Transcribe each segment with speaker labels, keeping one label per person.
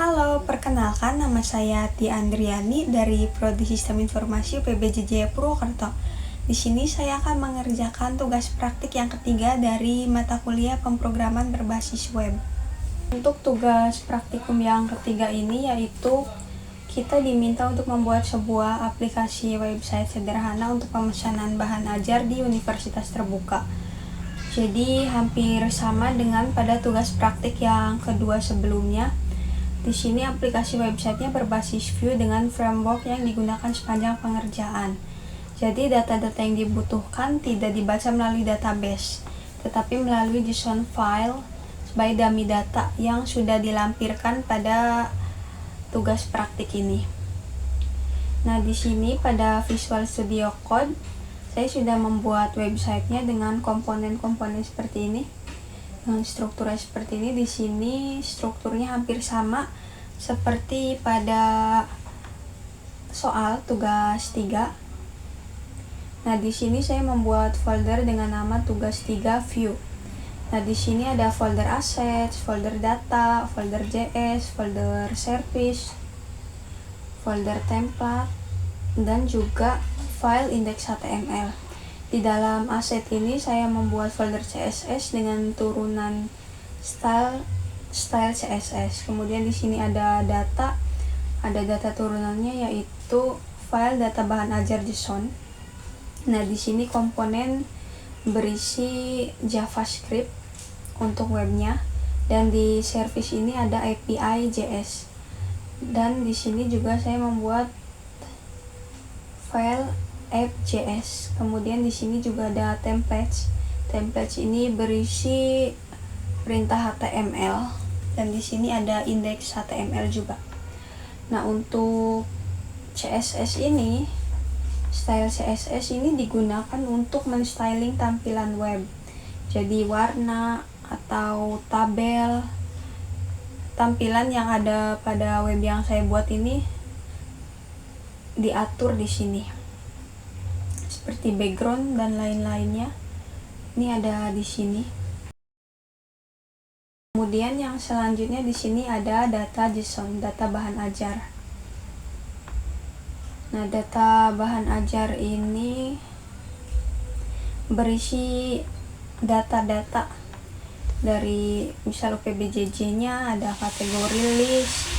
Speaker 1: Halo, perkenalkan nama saya Tia Andriani dari Prodi Sistem Informasi UPB Purwokerto. Di sini saya akan mengerjakan tugas praktik yang ketiga dari mata kuliah pemrograman berbasis web. Untuk tugas praktikum yang ketiga ini yaitu kita diminta untuk membuat sebuah aplikasi website sederhana untuk pemesanan bahan ajar di universitas terbuka. Jadi hampir sama dengan pada tugas praktik yang kedua sebelumnya. Di sini aplikasi websitenya berbasis Vue dengan framework yang digunakan sepanjang pengerjaan. Jadi data-data yang dibutuhkan tidak dibaca melalui database, tetapi melalui JSON file sebagai dummy data yang sudah dilampirkan pada tugas praktik ini. Nah, di sini pada Visual Studio Code saya sudah membuat websitenya dengan komponen-komponen seperti ini. Dengan strukturnya seperti ini. Di sini strukturnya hampir sama seperti pada soal tugas 3. Nah, di sini saya membuat folder dengan nama tugas 3 view. Nah, di sini ada folder assets, folder data, folder JS, folder service, folder template, dan juga file index.html. Di dalam aset ini saya membuat folder CSS dengan turunan style CSS. Kemudian di sini ada data turunannya yaitu file data bahan ajar JSON. Nah, di sini komponen berisi JavaScript untuk webnya, dan di service ini ada API JS. Dan di sini juga saya membuat file app.js. Kemudian di sini juga ada templates. Templates ini berisi perintah HTML, dan di sini ada index HTML juga. Nah, untuk CSS ini, style CSS ini digunakan untuk menstyling tampilan web. Jadi warna atau tabel tampilan yang ada pada web yang saya buat ini diatur di sini, seperti background dan lain-lainnya. Ini ada di sini. Kemudian yang selanjutnya di sini ada data JSON, data bahan ajar. Nah, data bahan ajar ini berisi data-data dari misal UPBJJ-nya, ada kategori list,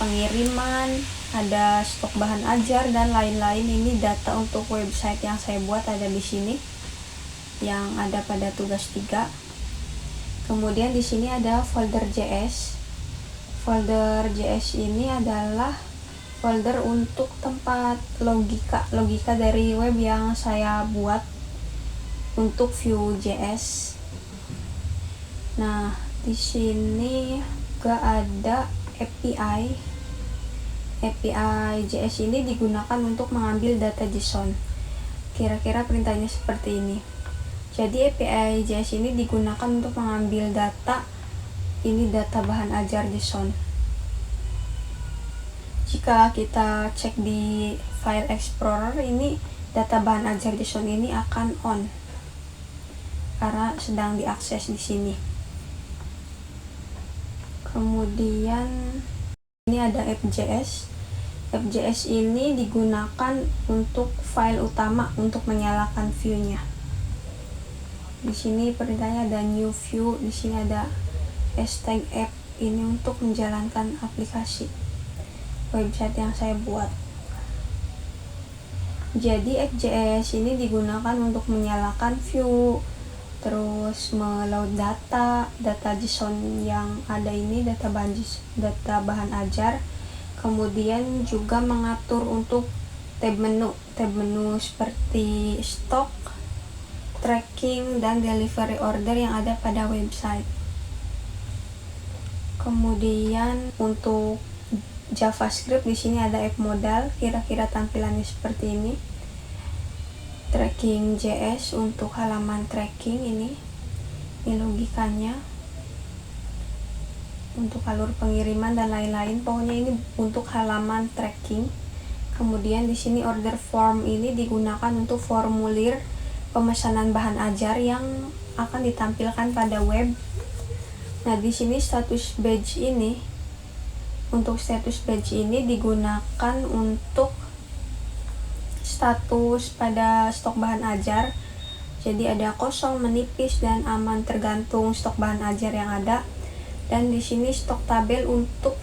Speaker 1: pengiriman, ada stok bahan ajar, dan lain-lain. Ini data untuk website yang saya buat ada di sini, yang ada pada tugas 3. Kemudian di sini ada folder JS. Folder JS ini adalah folder untuk tempat logika dari web yang saya buat untuk Vue.js. Nah, di sini juga ada API JS. Ini digunakan untuk mengambil data JSON. Kira-kira perintahnya seperti ini. Jadi API JS ini digunakan untuk mengambil data, ini data bahan ajar JSON. Jika kita cek di file explorer ini, data bahan ajar JSON ini akan on karena sedang diakses di sini. Kemudian ini ada app.js. App.js ini digunakan untuk file utama untuk menyalakan view-nya. Di sini perintahnya ada new view, di sini ada hashtag app, ini untuk menjalankan aplikasi website yang saya buat. Jadi app.js ini digunakan untuk menyalakan view, terus meload data JSON yang ada ini, data bahan ajar. Kemudian juga mengatur untuk tab menu seperti stok, tracking, dan delivery order yang ada pada website. Kemudian untuk JavaScript di sini ada app modal, kira-kira tampilannya seperti ini. Tracking JS untuk halaman tracking ini logikanya. Untuk alur pengiriman dan lain-lain, pokoknya ini untuk halaman tracking. Kemudian di sini order form ini digunakan untuk formulir pemesanan bahan ajar yang akan ditampilkan pada web. Nah, di sini status badge ini Untuk status page ini digunakan untuk status pada stok bahan ajar. Jadi ada kosong, menipis, dan aman tergantung stok bahan ajar yang ada. Dan di sini stok tabel untuk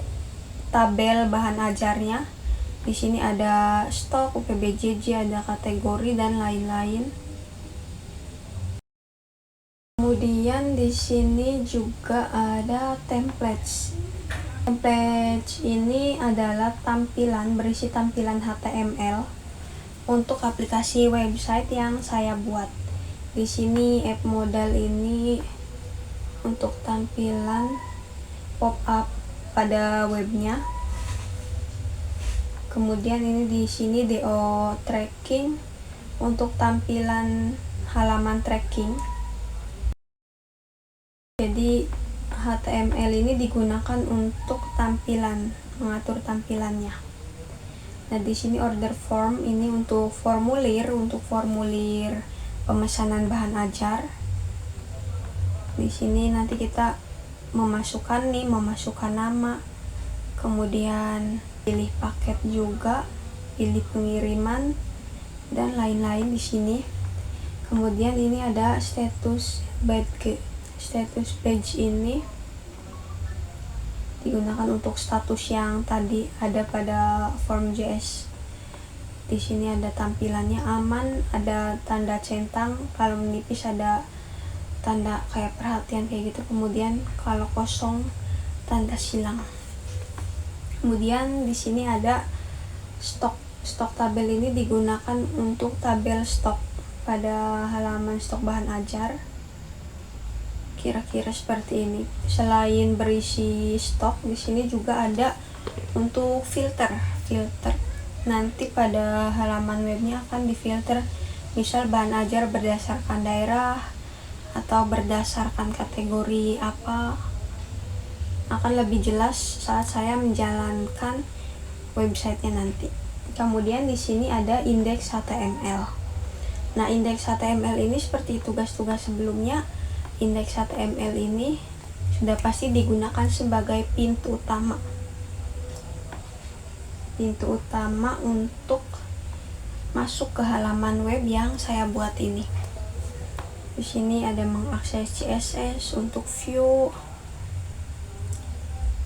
Speaker 1: tabel bahan ajarnya. Di sini ada stok, UPBJJ, ada kategori dan lain-lain. Kemudian di sini juga ada templates. Templates ini adalah tampilan, berisi tampilan HTML untuk aplikasi website yang saya buat. Di sini app modal ini untuk tampilan pop-up pada webnya. Kemudian ini di sini DO tracking untuk tampilan halaman tracking. Jadi HTML ini digunakan untuk tampilan, mengatur tampilannya. Nah, di sini order form ini untuk formulir pemesanan bahan ajar. Di sini nanti kita memasukkan nama, kemudian pilih paket juga, pilih pengiriman dan lain-lain di sini. Kemudian ini ada status page. Status page ini digunakan untuk status yang tadi ada pada form.js. Di sini ada tampilannya aman, ada tanda centang, kalau menipis ada tanda kayak perhatian kayak gitu. Kemudian kalau kosong tanda silang. Kemudian di sini ada stok. Stok tabel ini digunakan untuk tabel stok pada halaman stok bahan ajar. Kira-kira seperti ini. Selain berisi stok, di sini juga ada untuk filter. Nanti pada halaman webnya akan difilter, misal bahan ajar berdasarkan daerah atau berdasarkan kategori apa. Akan lebih jelas saat saya menjalankan websitenya nanti. Kemudian di sini ada indeks HTML. Nah, indeks HTML ini seperti tugas-tugas sebelumnya. Indeks HTML ini sudah pasti digunakan sebagai pintu utama untuk masuk ke halaman web yang saya buat ini. Di sini ada mengakses CSS untuk view.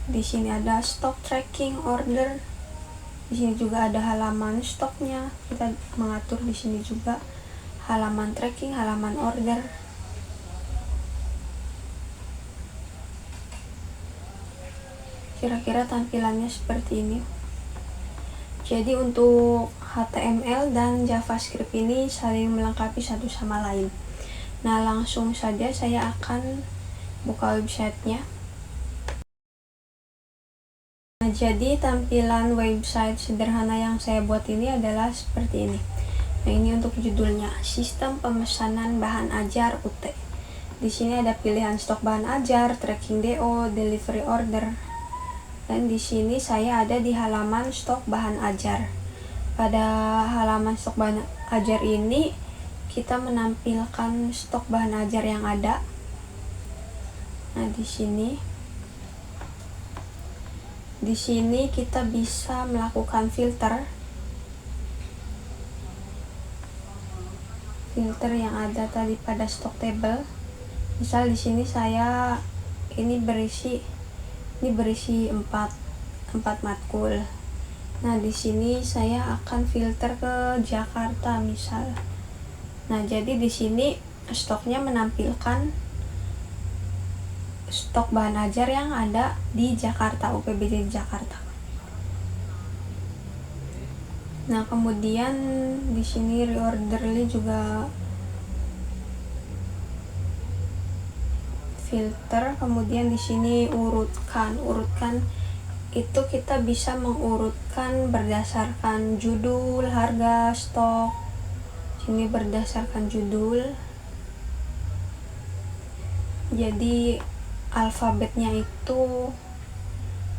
Speaker 1: Di sini ada stock tracking order. Di sini juga ada halaman stoknya. Kita mengatur di sini juga halaman tracking, halaman order. Kira-kira tampilannya seperti ini. Jadi untuk HTML dan JavaScript ini saling melengkapi satu sama lain. Nah, langsung saja saya akan buka websitenya. Nah, jadi tampilan website sederhana yang saya buat ini adalah seperti ini. Nah, ini untuk judulnya, Sistem Pemesanan Bahan Ajar UT. Di sini ada pilihan stok bahan ajar, tracking DO, delivery order. Dan di sini saya ada di halaman stok bahan ajar. Pada halaman stok bahan ajar ini kita menampilkan stok bahan ajar yang ada. Nah, di sini kita bisa melakukan filter yang ada tadi pada stok table. Misal di sini saya berisi 4 matkul. Nah, di sini saya akan filter ke Jakarta misal. Nah, jadi di sini stoknya menampilkan stok bahan ajar yang ada di Jakarta, UPBJ Jakarta. Nah, kemudian di sini reorderly juga filter. Kemudian di sini urutkan itu kita bisa mengurutkan berdasarkan judul, harga, stok. Sini berdasarkan judul. Jadi alfabetnya itu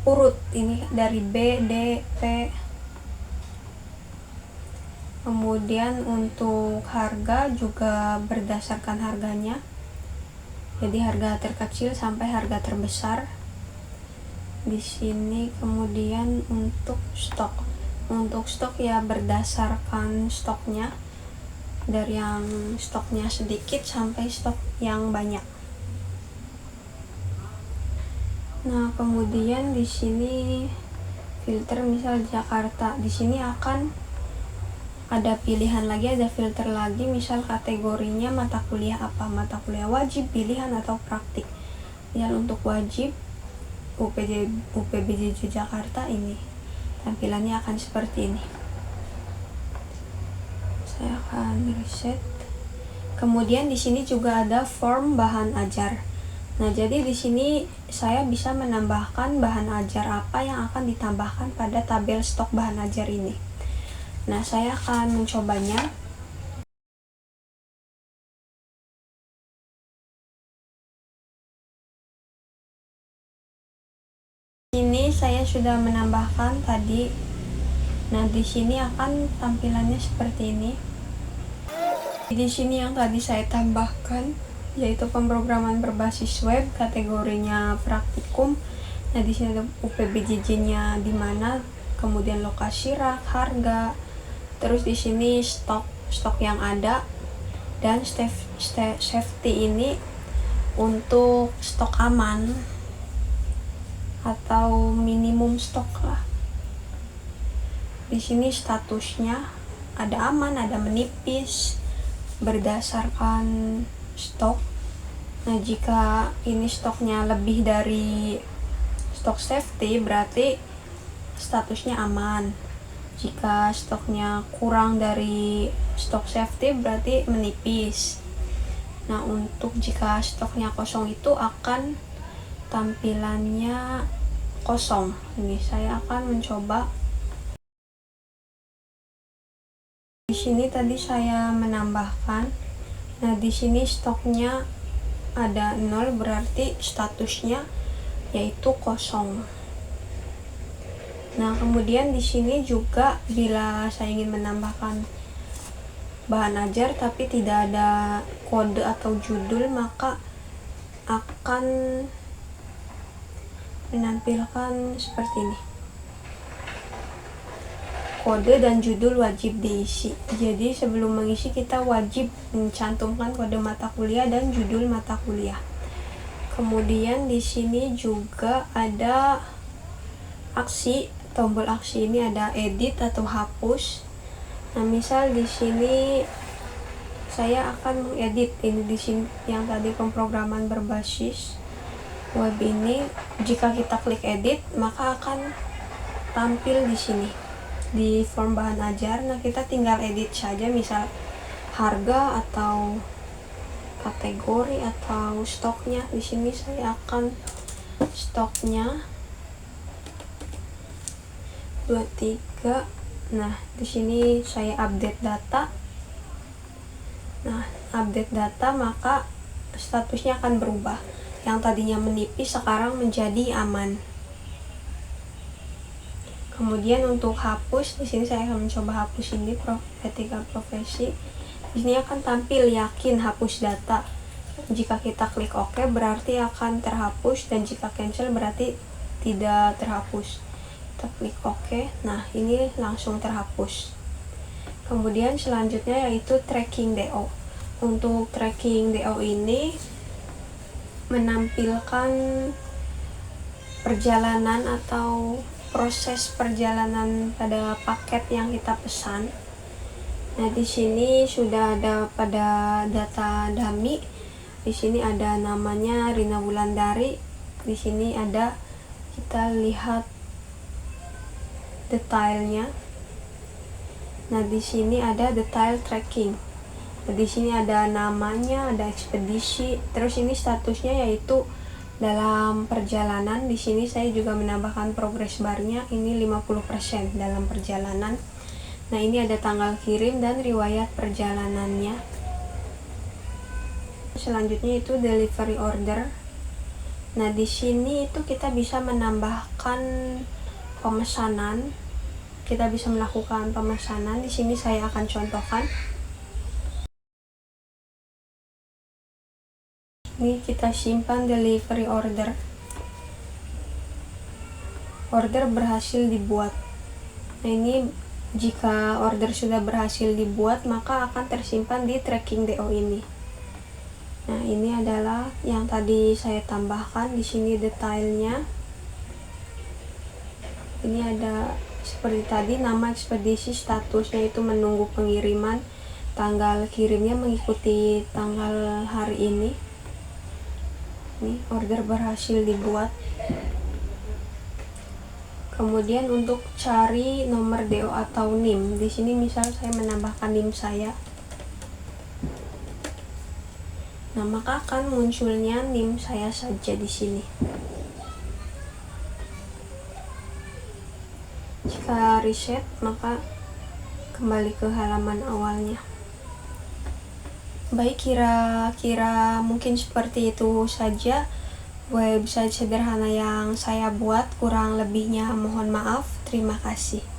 Speaker 1: urut, ini dari B, D, P. Kemudian untuk harga juga berdasarkan harganya. Jadi harga terkecil sampai harga terbesar. Di sini kemudian untuk stok ya berdasarkan stoknya, dari yang stoknya sedikit sampai stok yang banyak. Nah, kemudian di sini filter misal Jakarta. Di sini akan ada pilihan lagi, ada filter lagi, misal kategorinya mata kuliah apa, mata kuliah wajib, pilihan, atau praktik. Ya, untuk wajib UPBJJ Jakarta ini tampilannya akan seperti ini. Saya akan reset. Kemudian di sini juga ada form bahan ajar. Nah, jadi di sini saya bisa menambahkan bahan ajar apa yang akan ditambahkan pada tabel stok bahan ajar ini. Nah, saya akan mencobanya. Ini saya sudah menambahkan tadi. Nah, di sini akan tampilannya seperti ini. Di sini yang tadi saya tambahkan yaitu pemrograman berbasis web, kategorinya praktikum. Nah, di sini ada UPBJJ-nya di mana, kemudian lokasi rak, harga, terus di sini stok yang ada, dan safety ini untuk stok aman atau minimum stok lah. Di sini statusnya ada aman, ada menipis berdasarkan stok. Nah, jika ini stoknya lebih dari stok safety berarti statusnya aman. Jika stoknya kurang dari stok safety berarti menipis. Nah, untuk jika stoknya kosong itu akan tampilannya kosong. Ini saya akan mencoba. Di sini tadi saya menambahkan. Nah, di sini stoknya ada 0 berarti statusnya yaitu kosong. Nah, kemudian di sini juga bila saya ingin menambahkan bahan ajar tapi tidak ada kode atau judul, maka akan menampilkan seperti ini. Kode dan judul wajib diisi. Jadi sebelum mengisi kita wajib mencantumkan kode mata kuliah dan judul mata kuliah. Kemudian di sini juga ada aksi, tombol aksi ini ada edit atau hapus. Nah, misal di sini saya akan mengedit ini di sini yang tadi pemrograman berbasis web ini. Jika kita klik edit, maka akan tampil di sini di form bahan ajar. Nah, kita tinggal edit saja, misal harga atau kategori atau stoknya. Di sini saya akan stoknya 23. Nah, di sini saya update data. Nah, update data maka statusnya akan berubah. Yang tadinya menipis sekarang menjadi aman. Kemudian untuk hapus, di sini saya akan mencoba hapus ini etika profesi. Di sini akan tampil yakin hapus data. Jika kita klik OK berarti akan terhapus, dan jika cancel berarti tidak terhapus. Kita klik OK. Nah, ini langsung terhapus. Kemudian selanjutnya yaitu tracking DO. Untuk tracking DO ini menampilkan perjalanan atau proses perjalanan pada paket yang kita pesan. Nah, di sini sudah ada pada data dummy. Di sini ada namanya Rina Wulandari. Di sini ada, kita lihat detailnya. Nah, di sini ada detail tracking. Nah, di sini ada namanya, ada ekspedisi. Terus ini statusnya yaitu dalam perjalanan. Di sini saya juga menambahkan progress barnya, ini 50% dalam perjalanan. Nah, ini ada tanggal kirim dan riwayat perjalanannya. Selanjutnya itu delivery order. Nah, di sini itu kita bisa menambahkan pemesanan. Kita bisa melakukan pemesanan. Di sini saya akan contohkan. Ini kita simpan delivery order. order berhasil dibuat. Nah, ini jika order sudah berhasil dibuat, maka akan tersimpan di tracking DO ini. Nah, ini adalah yang tadi saya tambahkan di sini detailnya. Ini ada seperti tadi, nama ekspedisi, statusnya itu menunggu pengiriman, tanggal kirimnya mengikuti tanggal hari ini. Ini order berhasil dibuat. Kemudian untuk cari nomor DO atau NIM, di sini misal saya menambahkan NIM saya. Nah, maka akan munculnya NIM saya saja di sini. Jika reset, maka kembali ke halaman awalnya. Baik, kira-kira mungkin seperti itu saja website sederhana yang saya buat. Kurang lebihnya mohon maaf. Terima kasih.